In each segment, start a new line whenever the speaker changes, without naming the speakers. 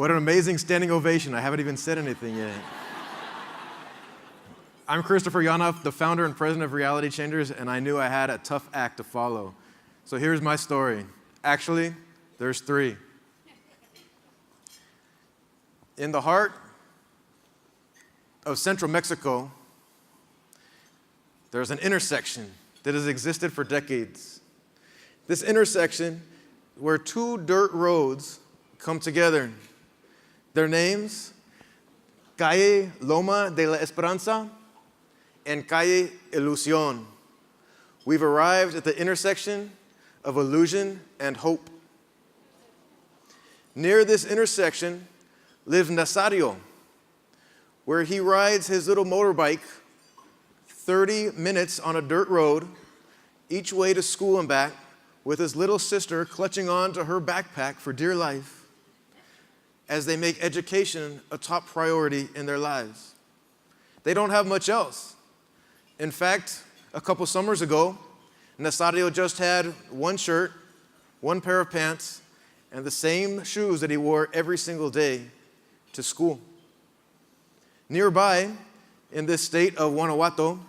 What an amazing standing ovation. I haven't even said anything yet. I'm Christopher Yanov, the founder and president of Reality Changers, and I knew I had a tough act to follow. So here's my story. Actually, there's three. In the heart of central Mexico, there's an intersection that has existed for decades. This intersection where two dirt roads come together. Their names, Calle Loma de la Esperanza and Calle Ilusión. We've arrived at the intersection of illusion and hope. Near this intersection lives Nazario, where he rides his little motorbike 30 minutes on a dirt road, each way to school and back, with his little sister clutching on to her backpack for dear life as they make education a top priority in their lives. They don't have much else. In fact, a couple summers ago, Nazario just had one shirt, one pair of pants, and the same shoes that he wore every single day to school. Nearby, in this state of Guanajuato,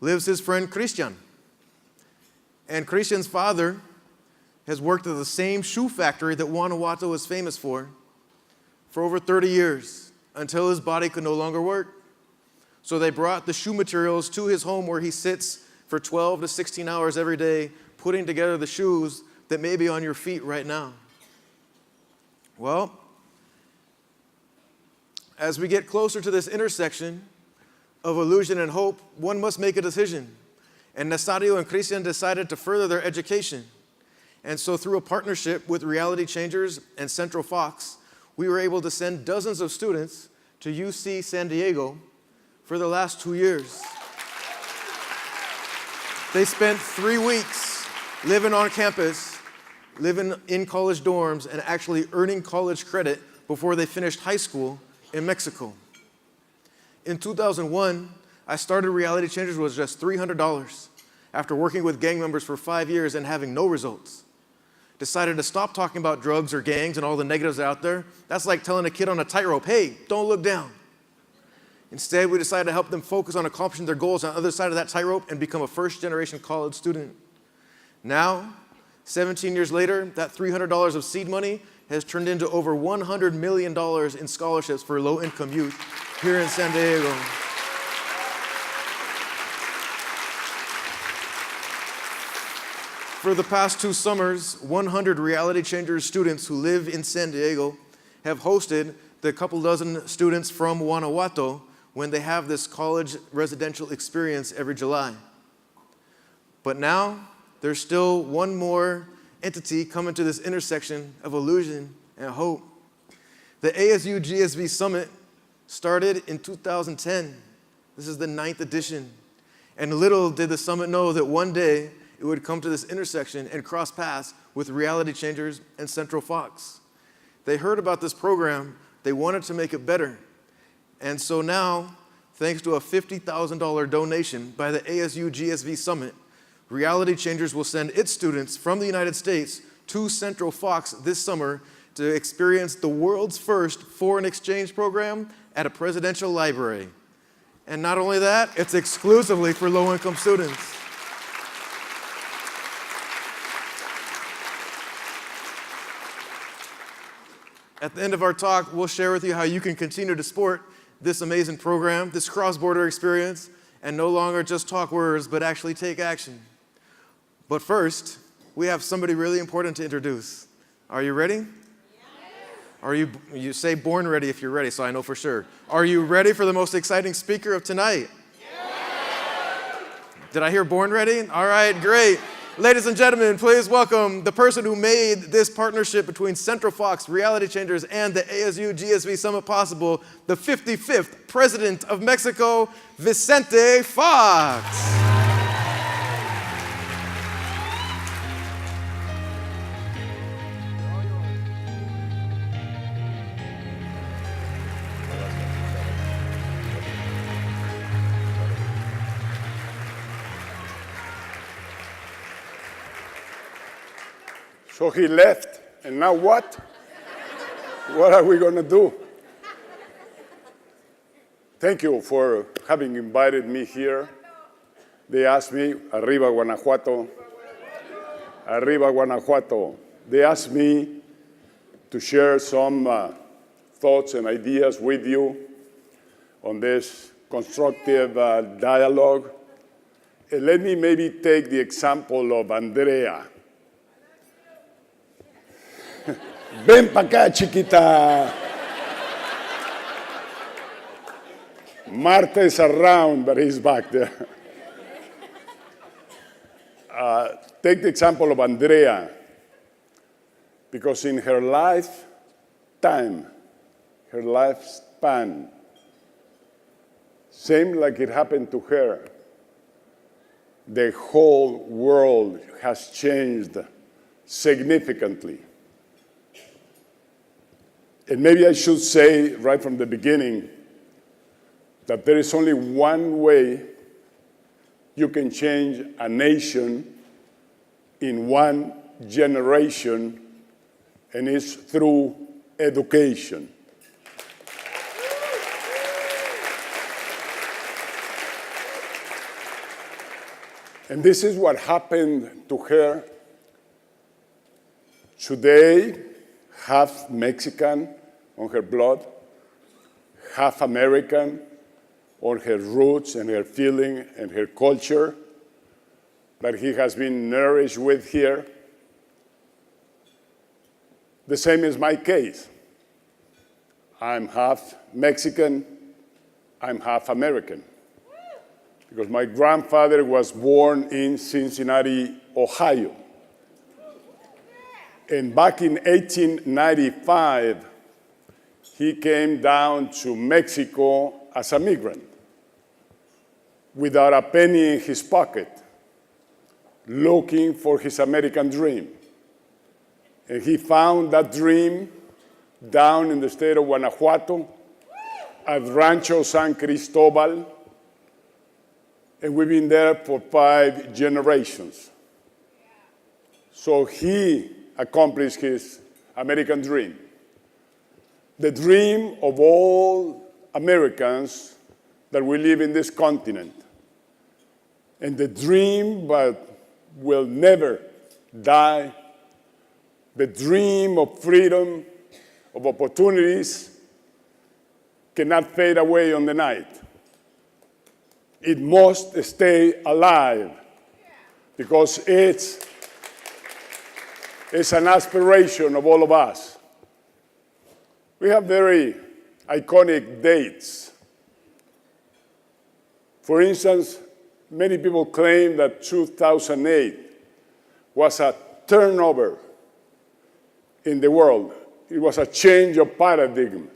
lives his friend Christian. And Christian's father has worked at the same shoe factory that Guanajuato is famous for over 30 years, until his body could no longer work. So they brought the shoe materials to his home where he sits for 12 to 16 hours every day, putting together the shoes that may be on your feet right now. Well, as we get closer to this intersection of illusion and hope, one must make a decision. And Nazario and Christian decided to further their education. And so through a partnership with Reality Changers and Central Fox, we were able to send dozens of students to UC San Diego for the last 2 years. They spent 3 weeks living on campus, living in college dorms, and actually earning college credit before they finished high school in Mexico. In 2001, I started Reality Changers with just $300 after working with gang members for 5 years and having no results. Decided to stop talking about drugs or gangs and all the negatives out there. That's like telling a kid on a tightrope, hey, don't look down. Instead, we decided to help them focus on accomplishing their goals on the other side of that tightrope and become a first-generation college student. Now, 17 years later, that $300 of seed money has turned into over $100 million in scholarships for low-income youth here in San Diego. For the past 2 summers, 100 Reality Changers students who live in San Diego have hosted the couple dozen students from Guanajuato when they have this college residential experience every July. But now, there's still one more entity coming to this intersection of illusion and hope. The ASU GSV Summit started in 2010. This is the 9th edition. And little did the summit know that one day it would come to this intersection and cross paths with Reality Changers and Central Fox. They heard about this program. They wanted to make it better. And so now, thanks to a $50,000 donation by the ASU GSV Summit, Reality Changers will send its students from the United States to Central Fox this summer to experience the world's first foreign exchange program at a presidential library. And not only that, it's exclusively for low-income students. At the end of our talk, we'll share with you how you can continue to support this amazing program, this cross-border experience, and no longer just talk words, but actually take action. But first, we have somebody really important to introduce. Are you ready? Yes. Are you say born ready if you're ready, so I know for sure. Are you ready for the most exciting speaker of tonight? Yes. Did I hear born ready? All right, great. Ladies and gentlemen, please welcome the person who made this partnership between Central Fox, Reality Changers, and the ASU GSV Summit possible, the 55th President of Mexico, Vicente Fox.
So he left, and now what? What are we going to do? Thank you for having invited me here. They asked me, Arriba Guanajuato, Arriba Guanajuato. They asked me to share some thoughts and ideas with you on this constructive dialogue. And let me maybe take the example of Andrea. Ven pa' acá, chiquita. Marta is around, but he's back there. Take the example of Andrea, because in her lifetime, her lifespan, same like it happened to her, the whole world has changed significantly. And maybe I should say right from the beginning that there is only one way you can change a nation in one generation, and it's through education. And this is what happened to her. Today, half Mexican on her blood, half American on her roots and her feeling and her culture that he has been nourished with here. The same is my case. I'm half Mexican, I'm half American, because my grandfather was born in Cincinnati, Ohio. And back in 1895, he came down to Mexico as a migrant without a penny in his pocket, looking for his American dream. And he found that dream down in the state of Guanajuato at Rancho San Cristobal, and we've been there for 5 generations. So he accomplished his American dream, the dream of all Americans that we live in this continent, and the dream that will never die, the dream of freedom, of opportunities, cannot fade away on the night. It must stay alive, because it's an aspiration of all of us. We have very iconic dates. For instance, many people claim that 2008 was a turnover in the world. It was a change of paradigm.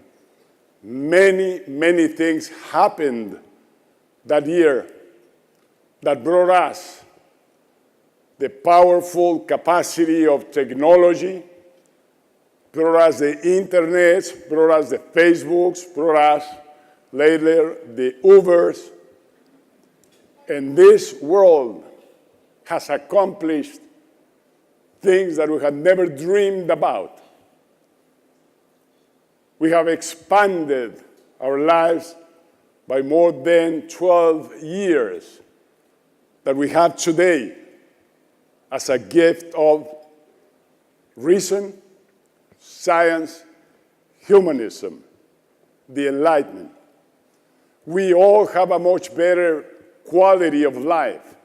Many, many things happened that year that brought us the powerful capacity of technology, brought us the internet, brought us the Facebooks, brought us later the Ubers. And this world has accomplished things that we had never dreamed about. We have expanded our lives by more than 12 years that we have today as a gift of reason, science, humanism, the Enlightenment. We all have a much better quality of life.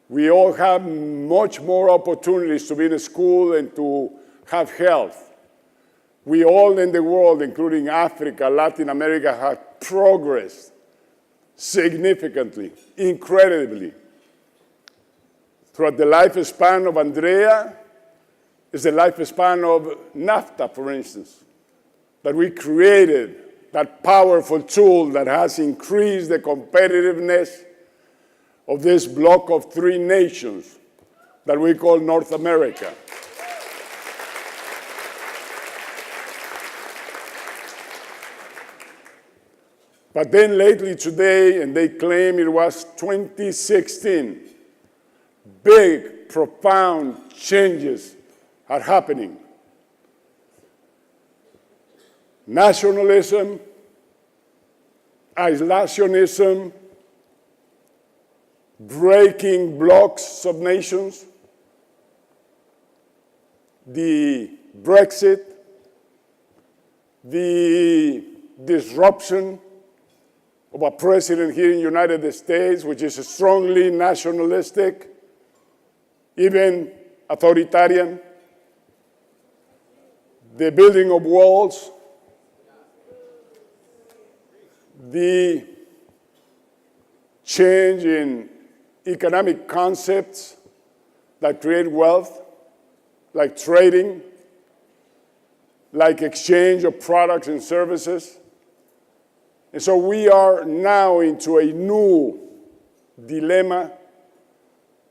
We all have much more opportunities to be in school and to have health. We all in the world, including Africa, Latin America, have progressed significantly, incredibly. Throughout the lifespan of Andrea is the lifespan of NAFTA, for instance, that we created, that powerful tool that has increased the competitiveness of this block of 3 nations that we call North America. But then lately today, and they claim it was 2016, big, profound changes are happening. nationalism, isolationism, breaking blocks of nations, the Brexit, the disruption of a president here in the United States, which is strongly nationalistic, even authoritarian, the building of walls, the change in economic concepts that create wealth, like trading, like exchange of products and services. And so we are now into a new dilemma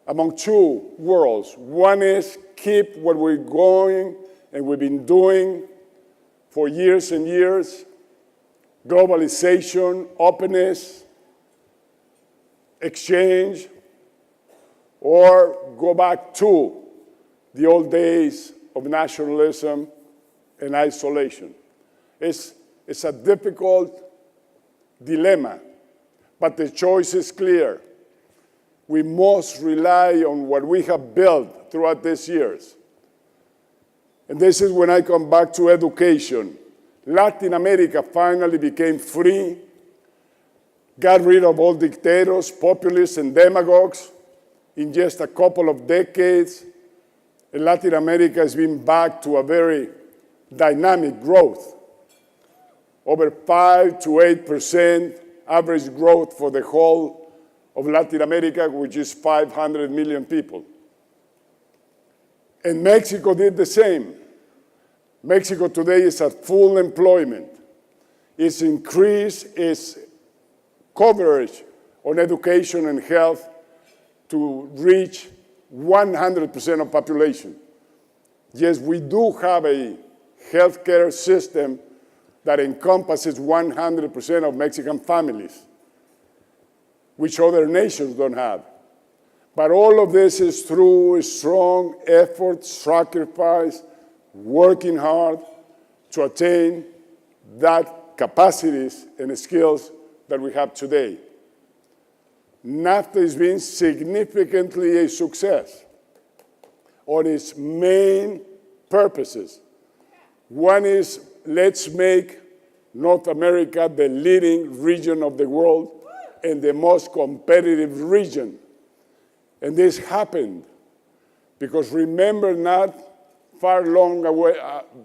among two worlds. One is keep what we're going and we've been doing for years and years, globalization, openness, exchange, or go back to the old days of nationalism and isolation. It's a difficult dilemma, but the choice is clear. We must rely on what we have built throughout these years. And this is when I come back to education. Latin America finally became free, got rid of all dictators, populists, and demagogues in just a couple of decades. And Latin America has been back to a very dynamic growth, over 5 to 8% average growth for the whole of Latin America, which is 500 million people. And Mexico did the same. Mexico today is at full employment. It's increased its coverage on education and health to reach 100% of population. Yes, we do have a healthcare system that encompasses 100% of Mexican families, which other nations don't have. But all of this is through strong effort, sacrifice, working hard to attain that capacities and skills that we have today. NAFTA has been significantly a success on its main purposes. One is, let's make North America the leading region of the world and the most competitive region. And this happened because remember not far long away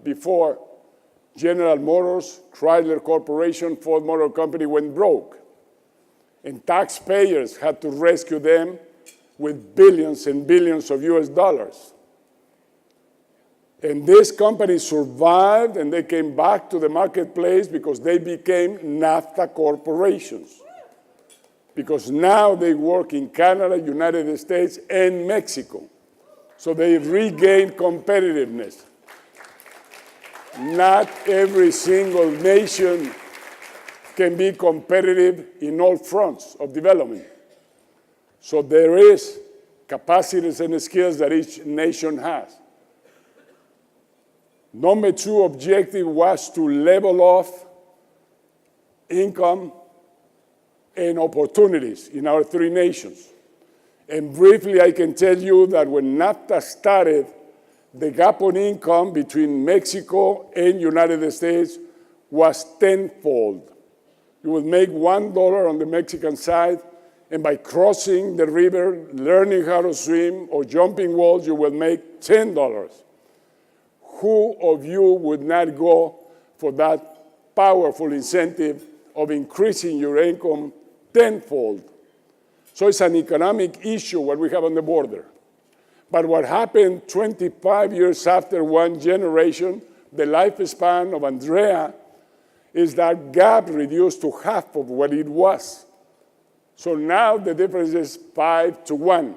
before General Motors, Chrysler Corporation, Ford Motor Company went broke. And taxpayers had to rescue them with billions and billions of US dollars. And this company survived and they came back to the marketplace because they became NAFTA corporations. Because now they work in Canada, United States, and Mexico. So they regained competitiveness. Not every single nation can be competitive in all fronts of development. So there is capacities and skills that each nation has. Number two objective was to level off income and opportunities in our three nations. And briefly, I can tell you that when NAFTA started, the gap on income between Mexico and United States was tenfold. You would make $1 on the Mexican side, and by crossing the river, learning how to swim, or jumping walls, you will make $10. Who of you would not go for that powerful incentive of increasing your income tenfold? So it's an economic issue what we have on the border. But what happened 25 years after one generation, the lifespan of Andrea, is that gap reduced to half of what it was. So now the difference is 5 to 1.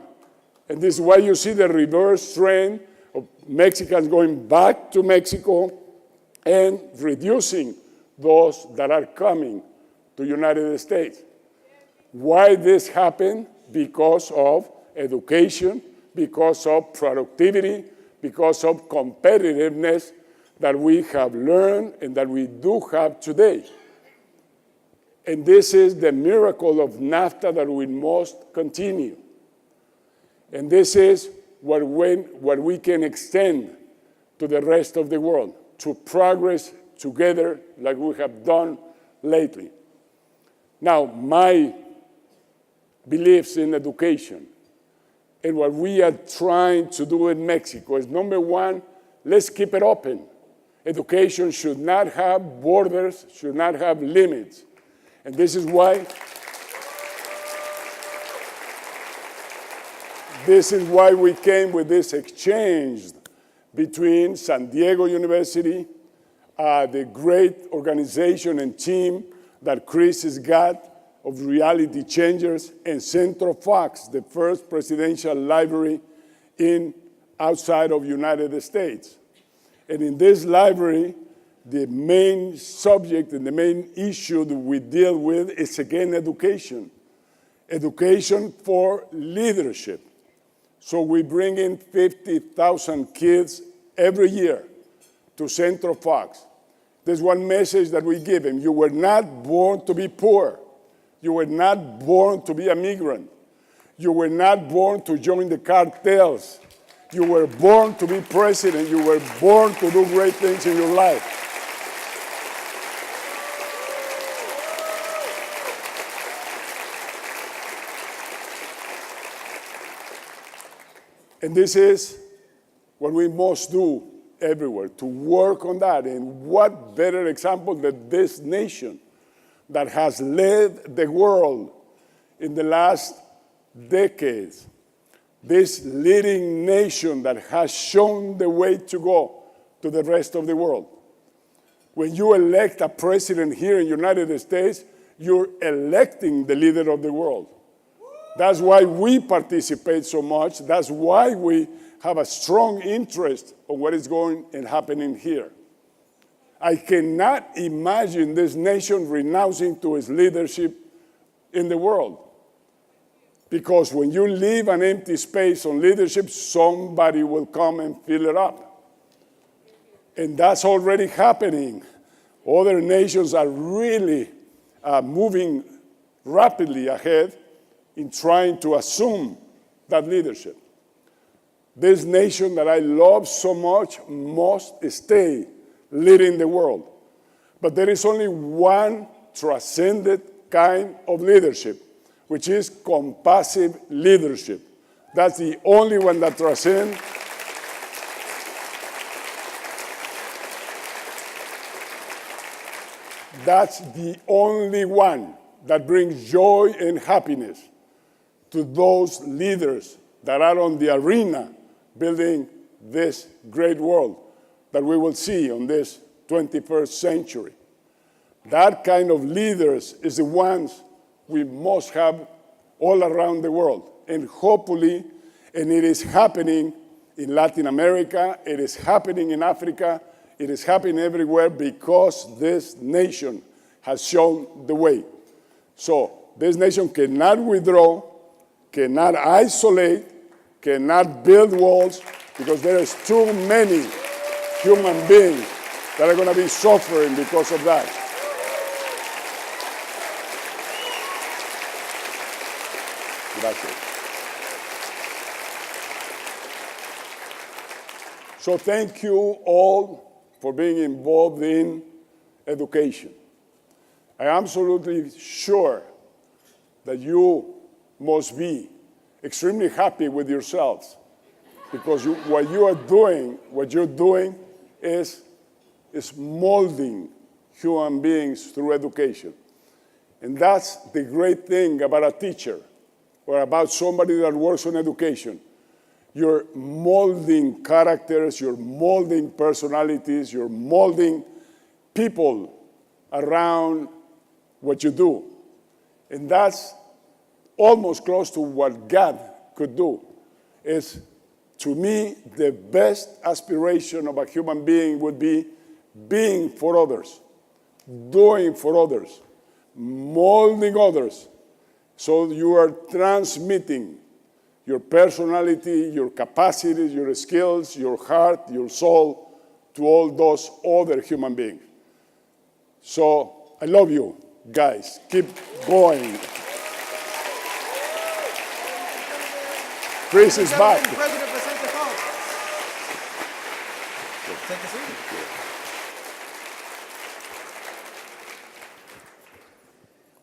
And this is why you see the reverse trend of Mexicans going back to Mexico and reducing those that are coming to the United States. Why this happened? Because of education, because of productivity, because of competitiveness that we have learned and that we do have today. And this is the miracle of NAFTA that we must continue. And this is what we can extend to the rest of the world, to progress together like we have done lately. Now, my beliefs in education and what we are trying to do in Mexico is, number one, let's keep it open. Education should not have borders, should not have limits. And this is why we came with this exchange between San Diego University, the great organization and team that Chris has got of Reality Changers, and Vicente Fox, the first presidential library outside of United States. And in this library, the main subject and the main issue that we deal with is, again, education. Education for leadership. So we bring in 50,000 kids every year to Vicente Fox. There's one message that we give them. You were not born to be poor. You were not born to be a migrant. You were not born to join the cartels. You were born to be president. You were born to do great things in your life. And this is what we must do everywhere, to work on that. And what better example than this nation that has led the world in the last decades, this leading nation that has shown the way to go to the rest of the world. When you elect a president here in the United States, you're electing the leader of the world. That's why we participate so much. That's why we have a strong interest in what is going and happening here. I cannot imagine this nation renouncing to its leadership in the world. Because when you leave an empty space on leadership, somebody will come and fill it up. And that's already happening. Other nations are really moving rapidly ahead in trying to assume that leadership. This nation that I love so much must stay leading the world. But there is only one transcendent kind of leadership, which is compassive leadership. That's the only one that transcends. That's the only one that brings joy and happiness to those leaders that are on the arena building this great world that we will see on this 21st century. That kind of leaders is the ones we must have all around the world. And hopefully, and it is happening in Latin America, it is happening in Africa, it is happening everywhere because this nation has shown the way. So this nation cannot withdraw, cannot isolate, cannot build walls, because there is too many human beings that are going to be suffering because of that. Gracias. So thank you all for being involved in education. I am absolutely sure that you must be extremely happy with yourselves, because what you're doing is molding human beings through education. And that's the great thing about a teacher or about somebody that works on education. You're molding characters, you're molding personalities, you're molding people around what you do. And that's almost close to what God could do. Is, to me, the best aspiration of a human being would be being for others, doing for others, molding others. So you are transmitting your personality, your capacities, your skills, your heart, your soul to all those other human beings. So I love you, guys. Keep going. Chris is back.
President Vicente Fox. Take a seat.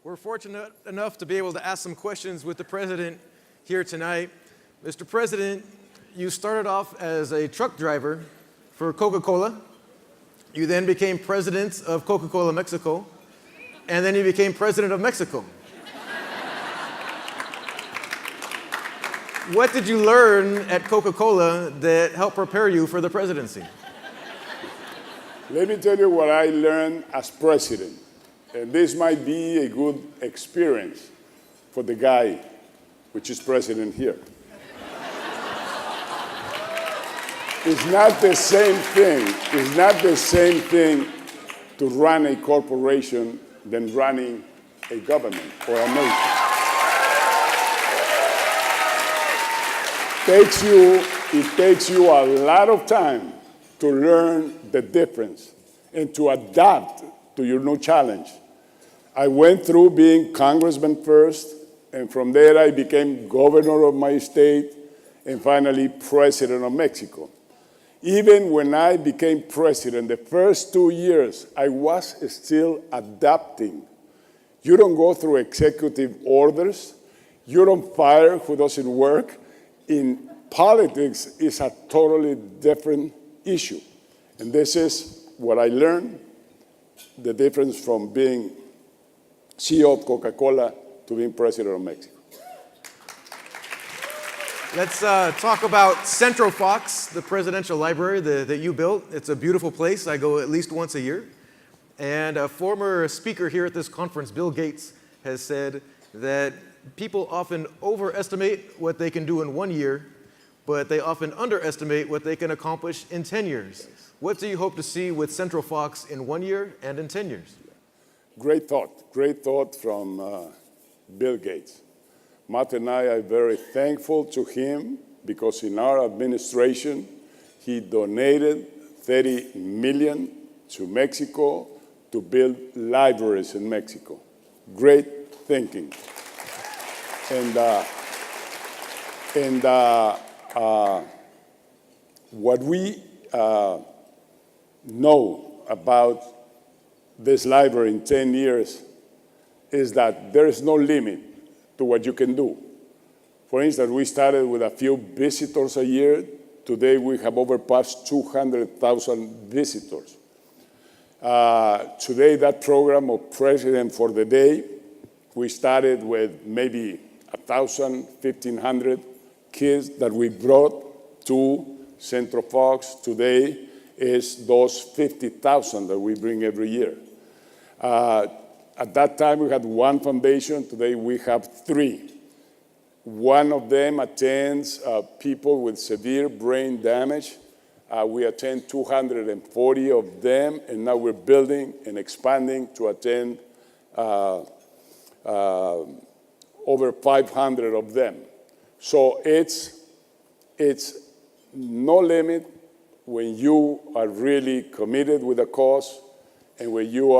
We're fortunate enough to be able to ask some questions with the president here tonight. Mr. President, you started off as a truck driver for Coca-Cola. You then became president of Coca-Cola Mexico, and then you became president of Mexico. What did you learn at Coca-Cola that helped prepare you for the presidency?
Let me tell you what I learned as president. And this might be a good experience for the guy, which is president here. It's not the same thing. It's not the same thing to run a corporation than running a government or a nation. It takes you a lot of time to learn the difference and to adapt to your new challenge. I went through being congressman first, and from there I became governor of my state, and finally president of Mexico. Even when I became president, the first 2 years, I was still adapting. You don't go through executive orders. You don't fire who doesn't work. In politics, it's a totally different issue. And this is what I learned, the difference from being CEO of Coca-Cola to being president of Mexico.
Let's talk about Central Fox, the presidential library that you built. It's a beautiful place. I go at least once a year. And a former speaker here at this conference, Bill Gates, has said that people often overestimate what they can do in 1 year, but they often underestimate what they can accomplish in 10 years. What do you hope to see with Central Fox in 1 year and in 10 years? Great
thought from Bill Gates. Martha and I are very thankful to him because in our administration, he donated $30 million to Mexico to build libraries in Mexico. Great thinking. And what we know about this library in 10 years is that there is no limit to what you can do. For instance, we started with a few visitors a year. Today, we have overpassed 200,000 visitors. Today, that program of President for the Day, we started with maybe 1,000, 1,500 kids that we brought to Central Fox. Today is those 50,000 that we bring every year. At that time, we had one foundation. Today, we have 3. One of them attends people with severe brain damage. We attend 240 of them, and now we're building and expanding to attend over 500 of them. So it's no limit when you are really committed with a cause and when you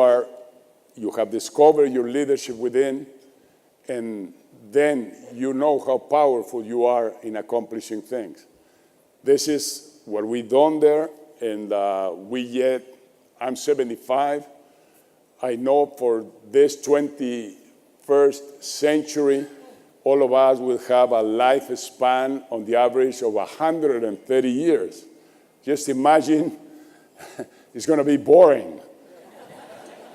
have discovered your leadership within, and then you know how powerful you are in accomplishing things. This is what we've done there, and I'm 75. I know for this 21st century, all of us will have a lifespan on the average of 130 years. Just imagine, it's going to be boring.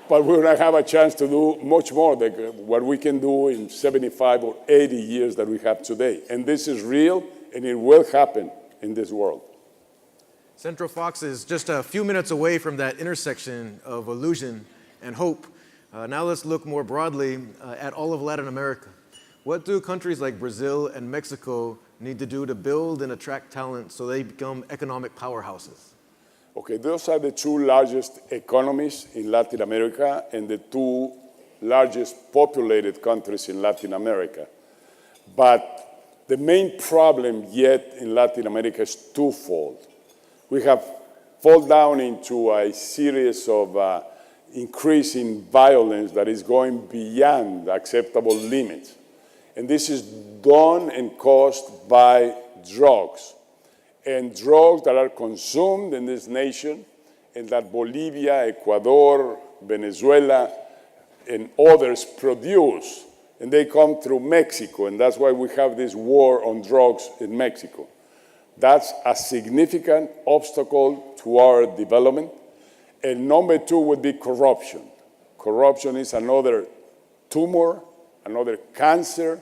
But we're going to have a chance to do much more than what we can do in 75 or 80 years that we have today. And this is real, and it will happen in this world.
Central Fox is just a few minutes away from that intersection of illusion and hope. Now let's look more broadly at all of Latin America. What do countries like Brazil and Mexico need to do to build and attract talent so they become economic powerhouses?
Okay, those are the 2 largest economies in Latin America and the 2 largest populated countries in Latin America. But the main problem yet in Latin America is twofold. We have fall down into a series of increasing violence that is going beyond acceptable limits. And this is done and caused by drugs. And drugs that are consumed in this nation, and that Bolivia, Ecuador, Venezuela, and others produce. And they come through Mexico, and that's why we have this war on drugs in Mexico. That's a significant obstacle to our development. And number two would be corruption. Corruption is another tumor, another cancer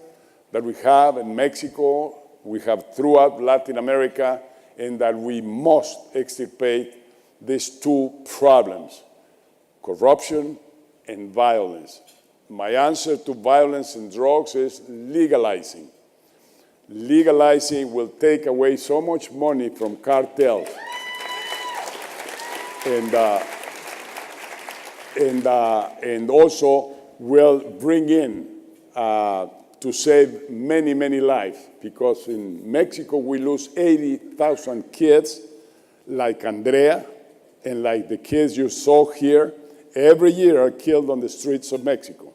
that we have in Mexico, we have throughout Latin America, and that we must extirpate these two problems, corruption and violence. My answer to violence and drugs is legalizing. Legalizing will take away so much money from cartels. And also will bring in to save many, many lives, because in Mexico we lose 80,000 kids like Andrea and like the kids you saw here every year are killed on the streets of Mexico.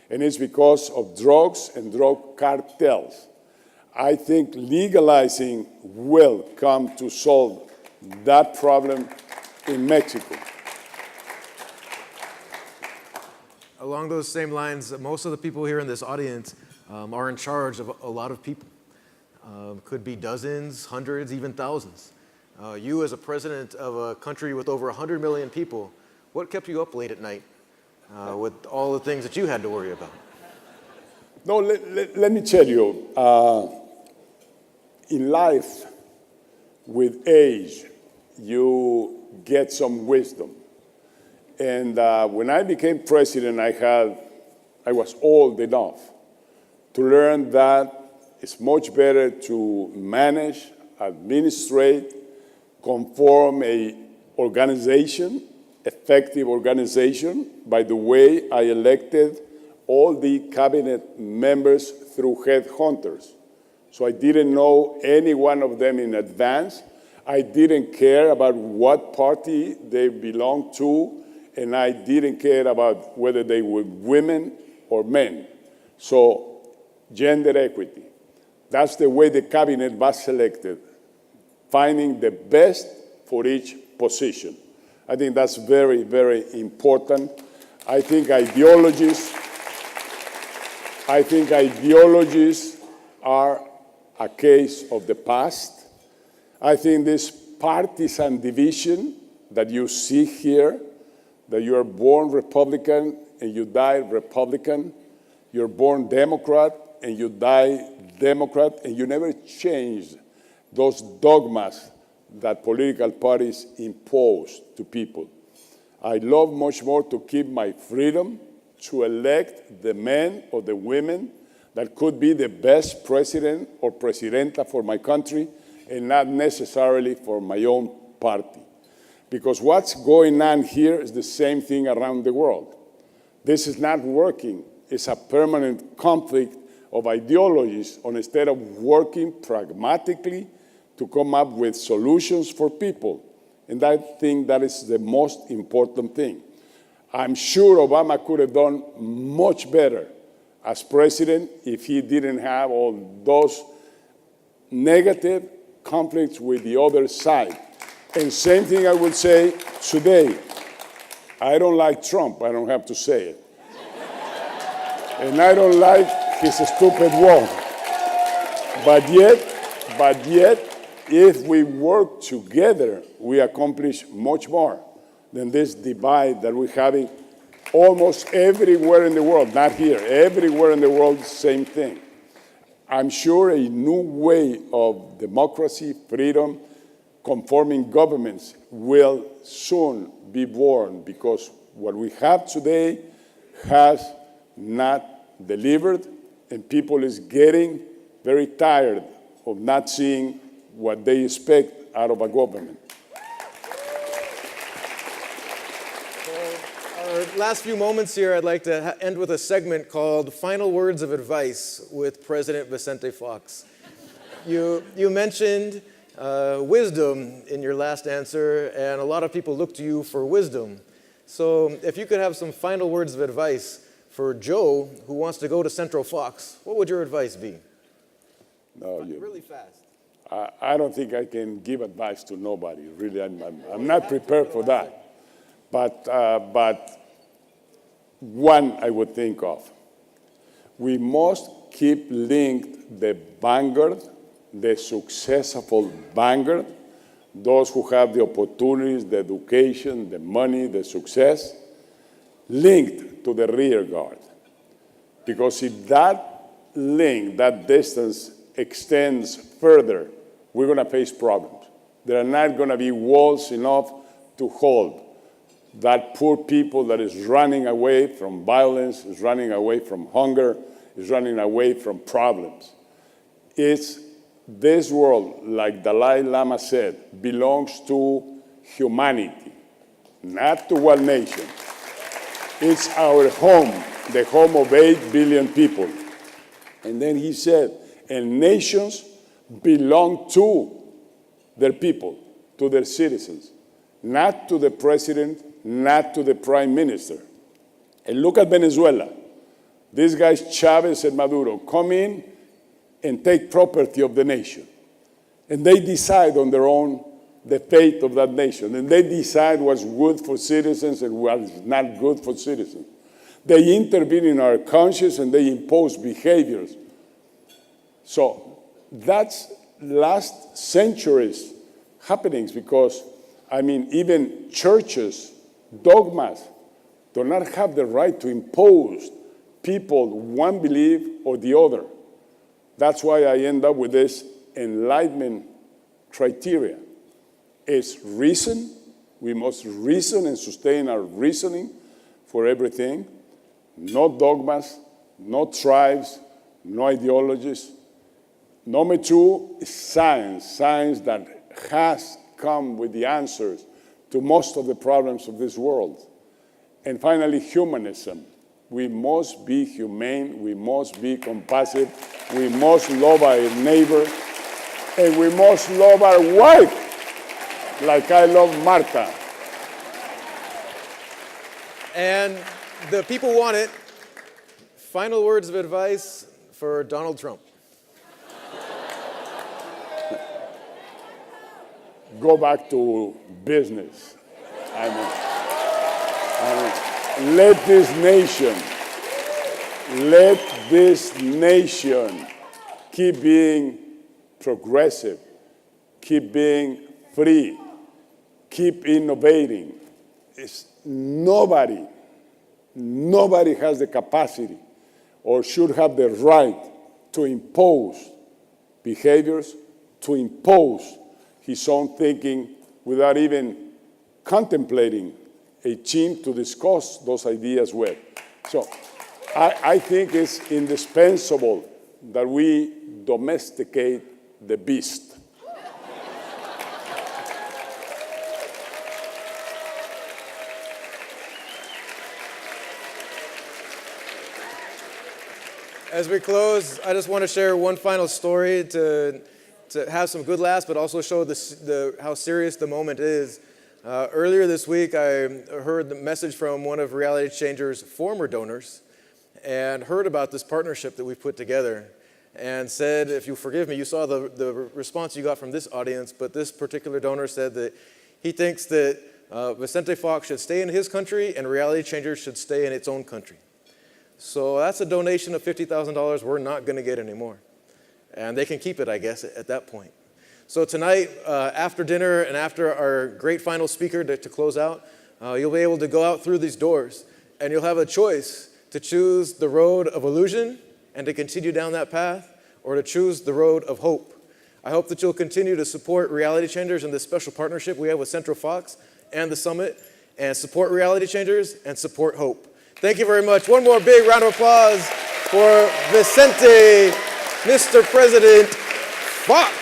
And it's because of drugs and drug cartels. I think legalizing will come to solve that problem in Mexico.
Along those same lines, most of the people here in this audience are in charge of a lot of people. Could be dozens, hundreds, even thousands. You as a president of a country with over 100 million people, what kept you up late at night with all the things that you had to worry about?
No, let me tell you, in life, with age, you get some wisdom. And when I became president, I was old enough to learn that it's much better to manage, administrate, conform a organization, effective organization, by the way I elected all the cabinet members through headhunters. So I didn't know any one of them in advance. I didn't care about what party they belonged to, and I didn't care about whether they were women or men. So gender equity. That's the way the cabinet was selected, finding the best for each position. I think that's very, very important. I think ideologies are a case of the past. I think this partisan division that you see here, that you are born Republican and you die Republican, you're born Democrat and you die Democrat, and you never change those dogmas that political parties impose to people. I love much more to keep my freedom to elect the men or the women that could be the best president or presidenta for my country, and not necessarily for my own party. Because what's going on here is the same thing around the world. This is not working. It's a permanent conflict of ideologies instead of working pragmatically to come up with solutions for people. And I think that is the most important thing. I'm sure Obama could have done much better as president if he didn't have all those negative conflicts with the other side. And same thing I would say today. I don't like Trump, I don't have to say it. And I don't like his stupid wall. But yet, if we work together, we accomplish much more than this divide that we're having almost everywhere in the world, not here, everywhere in the world, same thing. I'm sure a new way of democracy, freedom, conforming governments will soon be born, because what we have today has not delivered, and people is getting very tired of not seeing what they expect out of a government.
Our last few moments here, I'd like to end with a segment called Final Words of Advice with President Vicente Fox. You mentioned wisdom in your last answer, and a lot of people look to you for wisdom. So if you could have some final words of advice for Joe, who wants to go to Central Fox, what would your advice be?
No,
really fast.
I don't think I can give advice to nobody. Really, I'm not prepared for that. But one I would think of. We must keep linked the vanguard, the successful vanguard, those who have the opportunities, the education, the money, the success, linked to the rear guard. Because if that link, that distance extends further, we're going to face problems. There are not going to be walls enough to hold that poor people that is running away from violence, is running away from hunger, is running away from problems. It's this world, like Dalai Lama said, belongs to humanity, not to one nation. It's our home, the home of 8 billion people. And then he said, and nations belong to their people, to their citizens, not to the president, not to the prime minister. And look at Venezuela. These guys, Chavez and Maduro, come in and take property of the nation. And they decide on their own the fate of that nation. And they decide what's good for citizens and what's not good for citizens. They intervene in our conscience and they impose behaviors. So that's last century's happenings because, I mean, even churches, dogmas, do not have the right to impose people one belief or the other. That's why I end up with this enlightenment criteria. It's reason. We must reason and sustain our reasoning for everything. No dogmas, no tribes, no ideologies. Number two is science, science that has come with the answers to most of the problems of this world. And finally, humanism. We must be humane, we must be compassionate, we must love our neighbor, and we must love our wife, like I love Martha.
And the people want it. Final words of advice for Donald Trump.
Go back to business. I mean, let this nation keep being progressive, keep being free, keep innovating. Nobody has the capacity or should have the right to impose behaviors, to impose his own thinking without even contemplating a team to discuss those ideas with. So I think it's indispensable that we domesticate the beast.
As we close, I just want to share one final story to have some good laughs, but also show how serious the moment is. Earlier this week, I heard the message from one of Reality Changer's former donors and heard about this partnership that we've put together and said, if you forgive me, you saw the response you got from this audience, but this particular donor said that he thinks that Vicente Fox should stay in his country and Reality Changers should stay in its own country. So that's a donation of $50,000 we're not going to get anymore. And they can keep it, I guess, at that point. So tonight, after dinner and after our great final speaker to close out, you'll be able to go out through these doors and you'll have a choice to choose the road of illusion and to continue down that path, or to choose the road of hope. I hope that you'll continue to support Reality Changers in this special partnership we have with Central Fox and the Summit, and support Reality Changers and support hope. Thank you very much. One more big round of applause for Vicente, Mr. President Fox.